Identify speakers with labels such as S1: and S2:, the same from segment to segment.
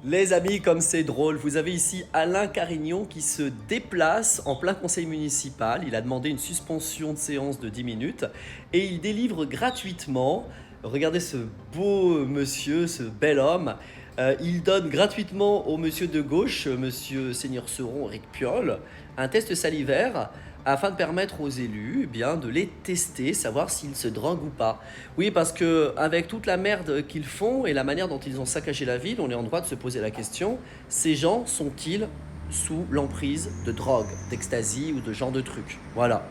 S1: Les amis, comme c'est drôle, vous avez ici Alain Carignon qui se déplace en plein conseil municipal. Il a demandé une suspension de séance de 10 minutes et il délivre gratuitement, regardez ce beau monsieur, ce bel homme, il donne gratuitement au monsieur de gauche, monsieur Seigneur Seron, Eric Piolle, un test salivaire afin de permettre aux élus de les tester, savoir s'ils se droguent ou pas. Oui, parce que avec toute la merde qu'ils font et la manière dont ils ont saccagé la ville, on est en droit de se poser la question, ces gens sont-ils sous l'emprise de drogue, d'ecstasy ou de genre de trucs? Voilà.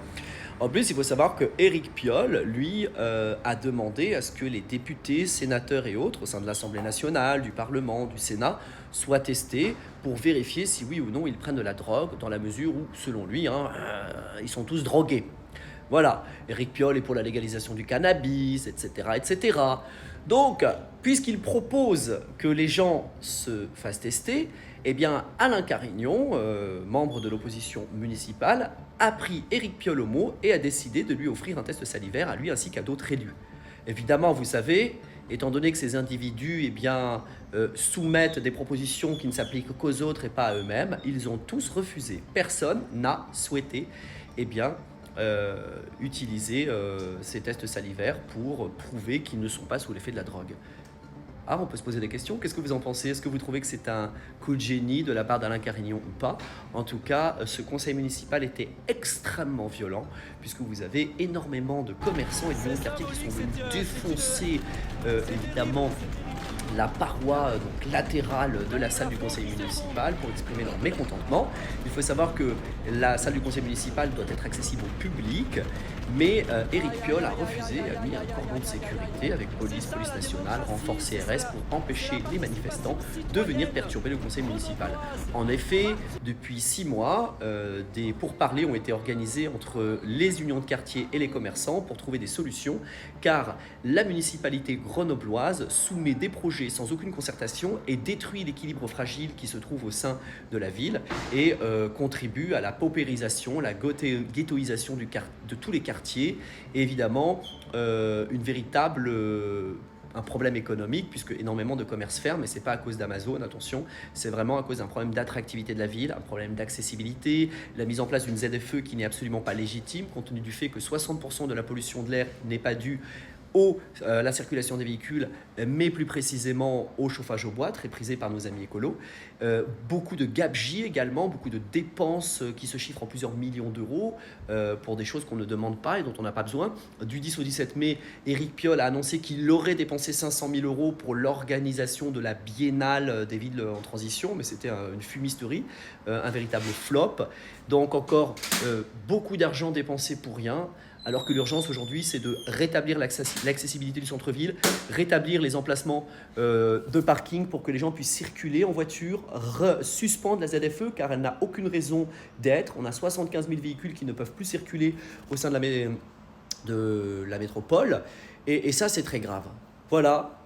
S1: En plus, il faut savoir que Éric Piolle, lui, a demandé à ce que les députés, sénateurs et autres, au sein de l'Assemblée nationale, du Parlement, du Sénat, soient testés pour vérifier si oui ou non ils prennent de la drogue, dans la mesure où, selon lui, ils sont tous drogués. Voilà, Éric Piolle est pour la légalisation du cannabis, etc. etc. Donc, puisqu'il propose que les gens se fassent tester, eh bien, Alain Carignon, membre de l'opposition municipale, a pris Éric Piolle au mot et a décidé de lui offrir un test salivaire à lui ainsi qu'à d'autres élus. Évidemment, vous savez, étant donné que ces individus soumettent des propositions qui ne s'appliquent qu'aux autres et pas à eux-mêmes, ils ont tous refusé. Personne n'a souhaité eh bien, utiliser ces tests salivaires pour prouver qu'ils ne sont pas sous l'effet de la drogue. Ah, on peut se poser des questions. Qu'est-ce que vous en pensez? Est-ce que vous trouvez que c'est un coup de génie de la part d'Alain Carignon ou pas? En tout cas, ce conseil municipal était extrêmement violent, puisque vous avez énormément de commerçants et de vieux quartiers qui sont venus défoncer, évidemment, la paroi latérale de la salle du conseil municipal pour exprimer leur mécontentement. Il faut savoir que la salle du conseil municipal doit être accessible au public, mais Éric Piolle a refusé, a mis un cordon de sécurité avec police nationale, renfort CRS pour empêcher les manifestants de venir perturber le conseil municipal. En effet, depuis 6 mois, des pourparlers ont été organisés entre les unions de quartier et les commerçants pour trouver des solutions, car la municipalité grenobloise soumet des projets sans aucune concertation et détruit l'équilibre fragile qui se trouve au sein de la ville et contribue à la paupérisation, la ghettoisation de tous les quartiers et évidemment un problème économique puisque énormément de commerces ferment et c'est pas à cause d'Amazon, attention, c'est vraiment à cause d'un problème d'attractivité de la ville, un problème d'accessibilité, la mise en place d'une ZFE qui n'est absolument pas légitime compte tenu du fait que 60% de la pollution de l'air n'est pas due la circulation des véhicules, mais plus précisément au chauffage au bois, très prisé par nos amis écolos. Beaucoup de gabegies également, beaucoup de dépenses qui se chiffrent en plusieurs millions d'euros pour des choses qu'on ne demande pas et dont on n'a pas besoin. Du 10 au 17 mai, Éric Piolle a annoncé qu'il aurait dépensé 500 000 euros pour l'organisation de la biennale des villes en transition, mais c'était une fumisterie, un véritable flop. Donc encore beaucoup d'argent dépensé pour rien. Alors que l'urgence aujourd'hui, c'est de rétablir l'accessibilité du centre-ville, rétablir les emplacements de parking pour que les gens puissent circuler en voiture, suspendre la ZFE car elle n'a aucune raison d'être. On a 75 000 véhicules qui ne peuvent plus circuler au sein de la métropole et ça, c'est très grave. Voilà.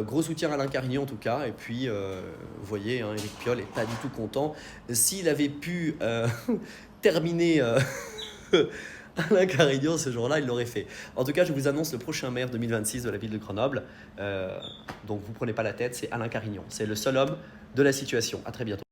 S1: Gros soutien à Alain Carignon en tout cas, et puis vous voyez, Éric Piolle n'est pas du tout content. S'il avait pu terminer Alain Carignon ce jour-là, il l'aurait fait. En tout cas, je vous annonce le prochain maire 2026 de la ville de Grenoble. Donc vous prenez pas la tête, c'est Alain Carignon. C'est le seul homme de la situation. À très bientôt.